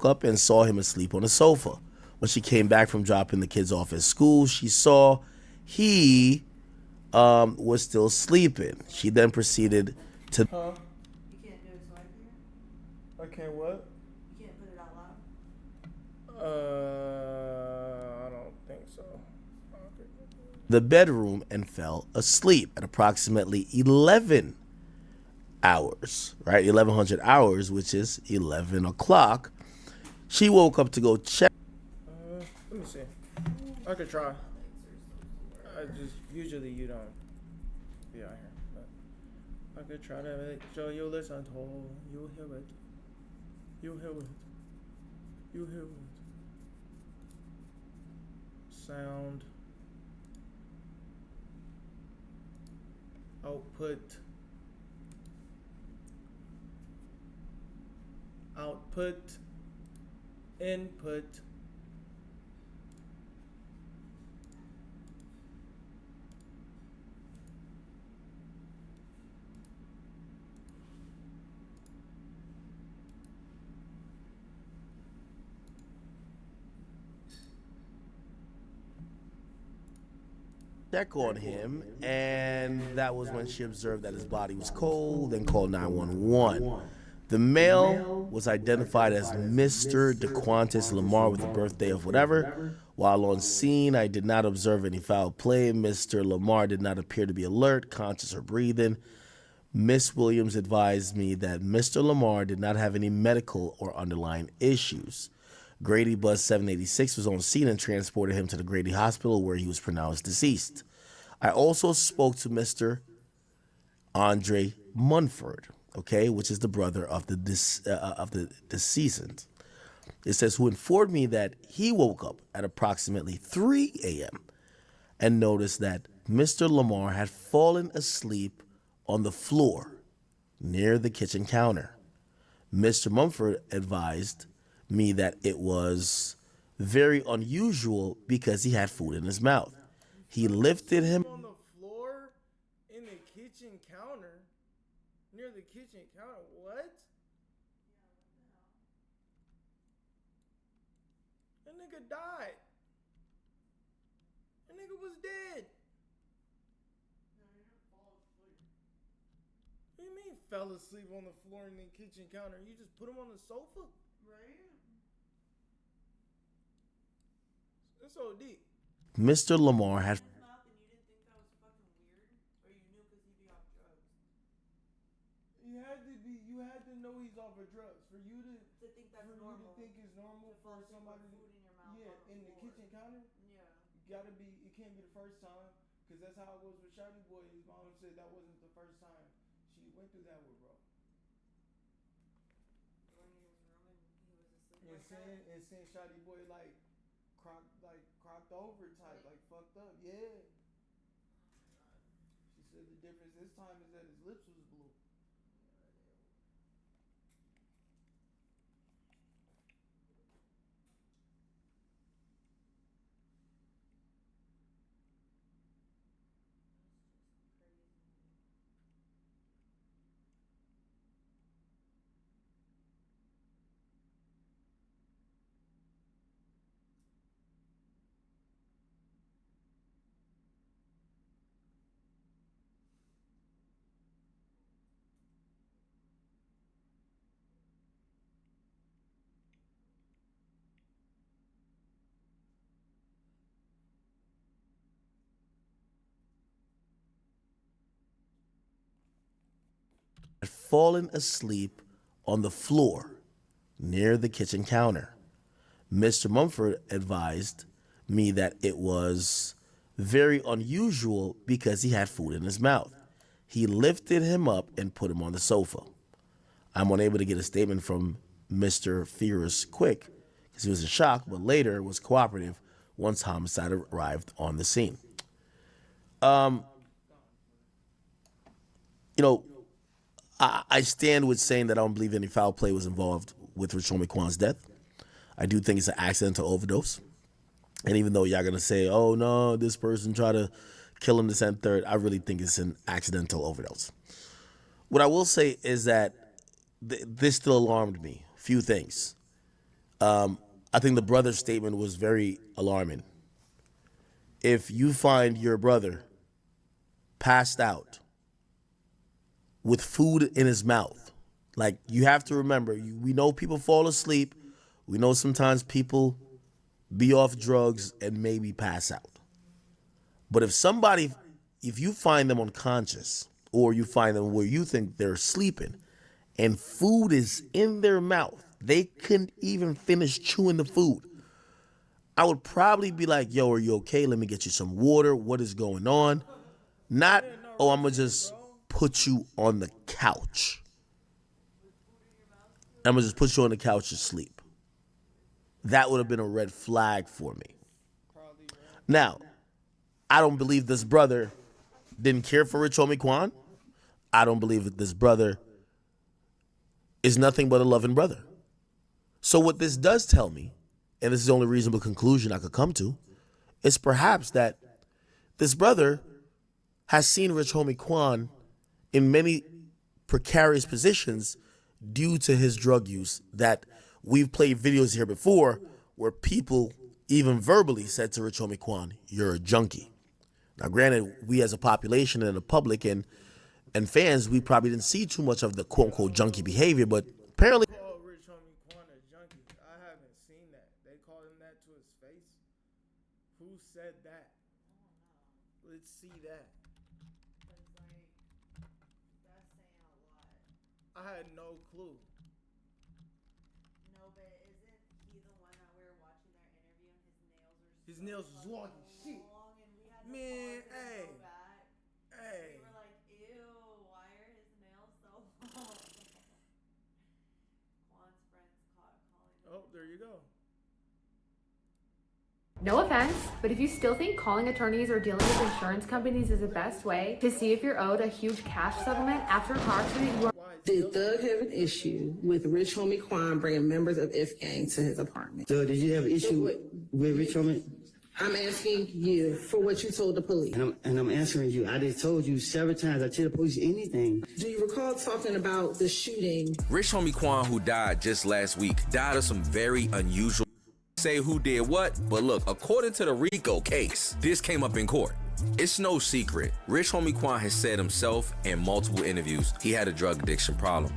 woke up and saw him asleep on the sofa. When she came back from dropping the kids off at school, she saw he was still sleeping. She then proceeded to. Huh? You can't do it so I can hear? I can't what? You can't put it out loud? I don't think so. Okay. The bedroom and fell asleep at approximately 11 hours, right? 1100 hours, which is 11 o'clock. She woke up to go check. Let me see. I could try. I just usually you don't be out here, but I could try to make sure you listen to you hear it. You hear it. You hear it. Sound. Output. Output. Input. Check on him, and that was when she observed that his body was cold and called 911. The male was identified as Mr. DeQuantis Lamar with the birthday of whatever. While on scene, I did not observe any foul play. Mr. Lamar did not appear to be alert, conscious, or breathing. Miss Williams advised me that Mr. Lamar did not have any medical or underlying issues. Grady Bus 786 was on scene and transported him to the Grady Hospital where he was pronounced deceased. I also spoke to Mr. Andre Munford, okay, which is the brother of the decedent. It says, who informed me that he woke up at approximately 3 a.m. and noticed that Mr. Lamar had fallen asleep on the floor near the kitchen counter. Mr. Mumford advised me that it was very unusual because he had food in his mouth. He lifted him On the floor in the kitchen counter. Near the kitchen counter. What? That nigga died. That nigga was dead. What do you mean fell asleep on the floor in the kitchen counter? You just put him on the sofa? Right? That's so deep. Mr. Lamar had. His mouth and you didn't think that was fucking weird? Or you knew because he'd be off drugs? You had to know he's off of drugs. For you to think that's for normal. you to think it's normal To for fall asleep somebody with food in your mouth yeah, on the in the floor. kitchen counter, Yeah. you gotta be it can't be the first time. Cause that's how it was with Shotty Boy. His mom said that wasn't the first time she went through that with bro. When he was rooming, he was asleep And like that? seeing Shotty Boy crocked over type, like fucked up. Yeah. She said the difference this time is that his lips was blue. fallen asleep on the floor near the kitchen counter. Mr. Mumford advised me that it was very unusual because he had food in his mouth. He lifted him up and put him on the sofa. I'm unable to get a statement from Mr. Fearless quick because he was in shock, but later was cooperative once homicide arrived on the scene. You know, I stand with saying that I don't believe any foul play was involved with Rich Homie Quan's death. I do think it's an accidental overdose. And even though y'all gonna say, oh no, this person tried to kill him, this and third, I really think it's an accidental overdose. What I will say is that this still alarmed me. Few things. I think the brother's statement was very alarming. If you find your brother passed out with food in his mouth, like, you have to remember, we know people fall asleep. We know sometimes people be off drugs and maybe pass out. But if you find them unconscious, or you find them where you think they're sleeping and food is in their mouth, they couldn't even finish chewing the food, I would probably be like, yo, are you okay? Let me get you some water. What is going on? Not, oh, I'm going to just put you on the couch. I'm going to just put you on the couch to sleep. That would have been a red flag for me. Now, I don't believe this brother didn't care for Rich Homie Quan. I don't believe that this brother is nothing but a loving brother. So what this does tell me, and this is the only reasonable conclusion I could come to, is perhaps that this brother has seen Rich Homie Quan in many precarious positions due to his drug use, that we've played videos here before where people even verbally said to Rich Homie Quan, you're a junkie. Now, granted, we as a population and the public and fans, we probably didn't see too much of the quote-unquote junkie behavior, but apparently... Call Rich Homie Quan a junkie. I haven't seen that. They called him that to his face. Who said that? Let's see that. I had no clue. No, but isn't he the one that we were watching their interview and His nails was long as shit. long and we had to Man, pause and hey. go back. Hey. We were like, ew, why are his nails so long? Juan's friends caught calling him. Oh, there you go. No offense, but if you still think calling attorneys or dealing with insurance companies is the best way to see if you're owed a huge cash settlement after a car accident, you are... Did Thug have an issue with Rich Homie Quan bringing members of F Gang to his apartment? So did you have an issue with Rich Homie? I'm asking you for what you told the police. And I'm answering you. I just told you several times. I tell the police anything. Do you recall talking about the shooting? Rich Homie Quan, who died just last week, died of some very unusual... Say who did what, but look, according to the RICO case, this came up in court. It's no secret. Rich Homie Quan has said himself in multiple interviews he had a drug addiction problem.